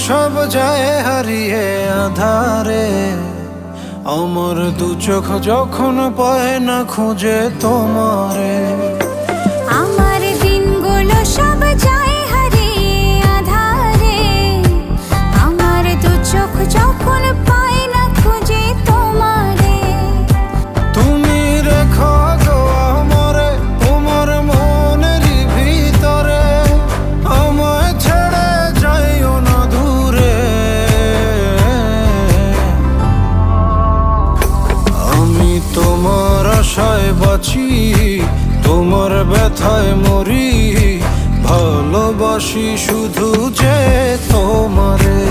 সব যায় হারিয়ে আধারে, আমার দু চোখ যখন পায় না খুঁজে তোমারে। আমার দিনগুলো সব যায় হারিয়ে আধারে, আমার দু চোখ যখন পায় না খুঁজে তোমারে। তুমি রেখো গো আমারে তোমার মনেরই ভিতরে, আমায় ছেড়ে যাইও না দূরে। আমি তোমার আশায় বাঁচি, তোমার ব্যথায় মরি, ভালোবাসি শুধু যে তোমারে।